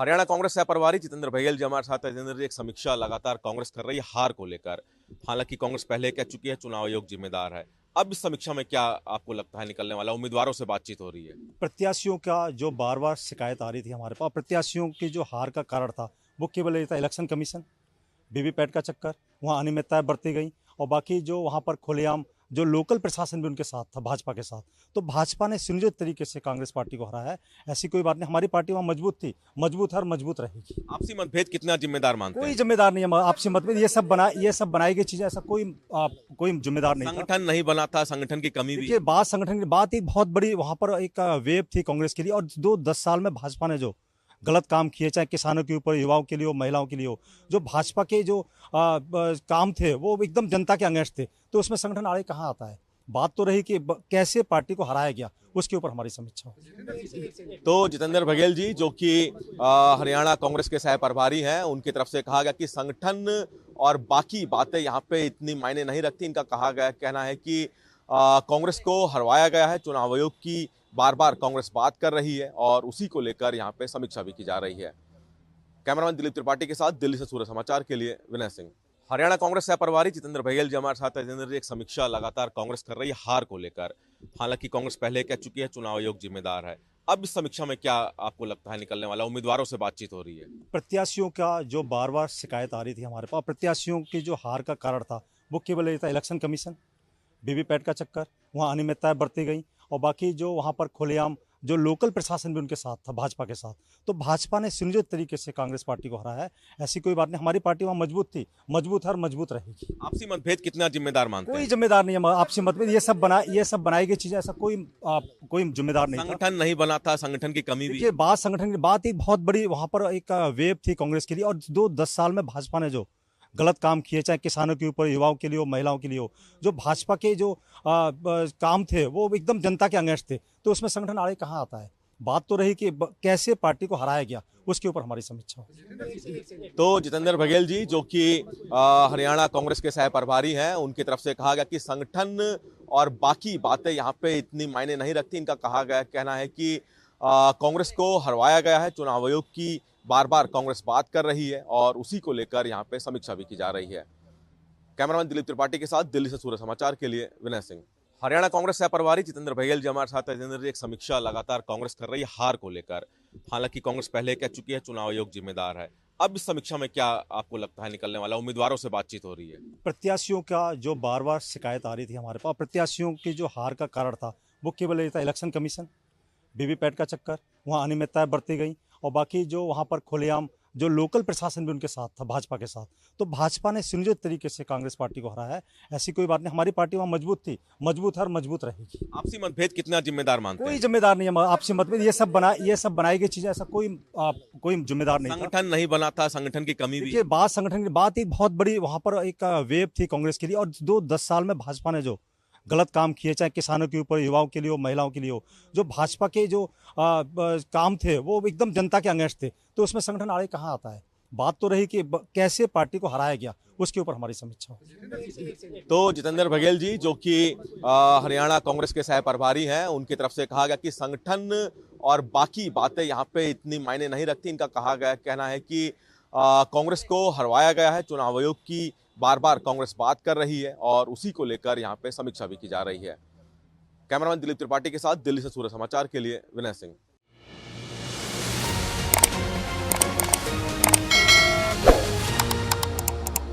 हरियाणा कांग्रेस सह प्रभारी जितेंद्र बघेल जी हमारे साथ है। जितेंद्र जी, एक समीक्षा लगातार कांग्रेस कर रही है हार को लेकर। हालांकि कांग्रेस पहले कह चुकी है चुनाव आयोग जिम्मेदार है। अब इस समीक्षा में क्या आपको लगता है निकलने वाला? उम्मीदवारों से बातचीत हो रही है। प्रत्याशियों का जो बार बार शिकायत आ रही थी हमारे पास, प्रत्याशियों की जो हार का कारण था वो केवल ये था, इलेक्शन कमीशन, वीवीपैट का चक्कर, वहाँ अनियमितताएं बरती गई। और बाकी जो वहाँ पर खुलेआम जो लोकल प्रशासन भी उनके साथ था, भाजपा के साथ, तो भाजपा ने सुनियोजित तरीके से कांग्रेस पार्टी को हराया है। ऐसी कोई बात नहीं, हमारी पार्टी वहाँ मजबूत थी, मजबूत है और मजबूत रहेगी। आपसी मतभेद कितना जिम्मेदार मानते कोई हैं? जिम्मेदार नहीं है आपसी मतभेद, ये सब बनाई गई चीजें, ऐसा कोई जिम्मेदार नहीं था। संगठन नहीं बना था, संगठन की कमी भी। देखिए, बात संगठन की बात एक बहुत बड़ी वहां पर एक वेव थी कांग्रेस के लिए। और 10 साल में भाजपा ने जो गलत काम किए, चाहे किसानों के ऊपर, युवाओं के लिए हो, महिलाओं के लिए हो, जो भाजपा के जो काम थे वो एकदम जनता के अगेंस्ट थे, तो उसमें संगठन आड़े कहाँ आता है। बात तो रही कि कैसे पार्टी को हराया गया, उसके ऊपर हमारी समीक्षा होगी। तो जितेंद्र बघेल जी, जो कि हरियाणा कांग्रेस के सह प्रभारी हैं, उनकी तरफ से कहा गया कि संगठन और बाकी बातें यहाँ पे इतनी मायने नहीं रखती। इनका कहना है कि कांग्रेस को हरवाया गया है, चुनाव आयोग की बार बार कांग्रेस बात कर रही है और उसी को लेकर यहाँ पे समीक्षा भी की जा रही है। कैमरामैन दिलीप त्रिपाठी के साथ दिल्ली से सूर्य समाचार के लिए विनय सिंह। हरियाणा कांग्रेस सह प्रभारी जितेंद्र बघेल जी हमारे साथ है। जितेंद्र जी, एक समीक्षा लगातार कांग्रेस कर रही है हार को लेकर। हालांकि कांग्रेस पहले कह चुकी है चुनाव आयोग जिम्मेदार है। अब इस समीक्षा में क्या आपको लगता है निकलने वाला? उम्मीदवारों से बातचीत हो रही है। प्रत्याशियों का जो बार बार शिकायत आ रही थी हमारे पास, प्रत्याशियों की जो हार का कारण था वो केवल ये था, इलेक्शन कमीशन, वीवीपैट का चक्कर, वहाँ अनियमितताएं बरती गई। और बाकी जो वहाँ पर खुलेआम जो लोकल प्रशासन भी उनके साथ था, भाजपा के साथ, तो भाजपा ने सुनियोजित तरीके से कांग्रेस पार्टी को हराया है। ऐसी कोई बात नहीं, हमारी पार्टी वहाँ मजबूत थी, मजबूत है और मजबूत रहेगी। आपसी मतभेद कितना जिम्मेदार मानते कोई हैं? जिम्मेदार नहीं है आपसी मतभेद, ये सब बनाई गई चीजें, ऐसा कोई जिम्मेदार नहीं था। संगठन नहीं बना था, संगठन की कमी भी। देखिए, बात संगठन की बात एक बहुत बड़ी वहां पर एक वेव थी कांग्रेस के लिए। और 10 साल में भाजपा ने जो गलत काम किए, चाहे किसानों के ऊपर, युवाओं के लिए हो, महिलाओं के लिए हो, जो भाजपा के जो काम थे वो एकदम जनता के अगेंस्ट थे, तो उसमें संगठन आड़े कहाँ आता है। बात तो रही कि कैसे पार्टी को हराया गया, उसके ऊपर हमारी समीक्षा होगी। तो जितेंद्र बघेल जी, जो कि हरियाणा कांग्रेस के सह प्रभारी हैं, उनकी तरफ से कहा गया कि संगठन और बाकी बातें यहाँ पे इतनी मायने नहीं रखती। इनका कहना है कि कांग्रेस को हरवाया गया है, चुनाव आयोग की बार बार कांग्रेस बात कर रही है और उसी को लेकर यहाँ पे समीक्षा भी की जा रही है। कैमरामैन दिलीप त्रिपाठी के साथ दिल्ली से सूर्य समाचार के लिए विनय सिंह। हरियाणा कांग्रेस सह प्रभारी जितेंद्र बघेल जी हमारे साथ है। जितेंद्र जी, एक समीक्षा लगातार कांग्रेस कर रही है हार को लेकर। हालांकि कांग्रेस पहले कह चुकी है चुनाव आयोग जिम्मेदार है। अब इस समीक्षा में क्या आपको लगता है निकलने वाला? उम्मीदवारों से बातचीत हो रही है। प्रत्याशियों का जो बार बार शिकायत आ रही थी हमारे पास, प्रत्याशियों की जो हार का कारण था वो केवल ये था, इलेक्शन कमीशन, वीवीपैट का चक्कर, वहाँ अनियमितताएं बरती गई। और बाकी जो वहाँ पर खुलेआम जो लोकल प्रशासन भी उनके साथ था, भाजपा के साथ, तो भाजपा ने सुनियोजित तरीके से कांग्रेस पार्टी को हराया है। ऐसी कोई बात नहीं, हमारी पार्टी वहाँ मजबूत थी, मजबूत है और मजबूत रहेगी। आपसी मतभेद कितना जिम्मेदार मानते कोई हैं? जिम्मेदार नहीं है आपसी मतभेद, ये सब बनाई गई चीजें, ऐसा कोई जिम्मेदार नहीं था। संगठन नहीं बना था, संगठन की कमी भी। देखिए, बात संगठन की बात एक बहुत बड़ी वहां पर एक वेव थी कांग्रेस के लिए। और 10 साल में भाजपा ने जो गलत काम किए, चाहे किसानों के ऊपर, युवाओं के लिए हो, महिलाओं के लिए हो, जो भाजपा के जो काम थे वो एकदम जनता के अगेंस्ट थे, तो उसमें संगठन आड़े कहाँ आता है। बात तो रही कि कैसे पार्टी को हराया गया, उसके ऊपर हमारी समीक्षा होगी। तो जितेंद्र बघेल जी, जो कि हरियाणा कांग्रेस के सह प्रभारी हैं, उनकी तरफ से कहा गया कि संगठन और बाकी बातें यहाँ पे इतनी मायने नहीं रखती। इनका कहना है कि कांग्रेस को हरवाया गया है, चुनाव आयोग की बार बार कांग्रेस बात कर रही है और उसी को लेकर यहाँ पे समीक्षा भी की जा रही है। कैमरामैन दिलीप त्रिपाठी के साथ दिल्ली से सूर्य समाचार के लिए विनय सिंह।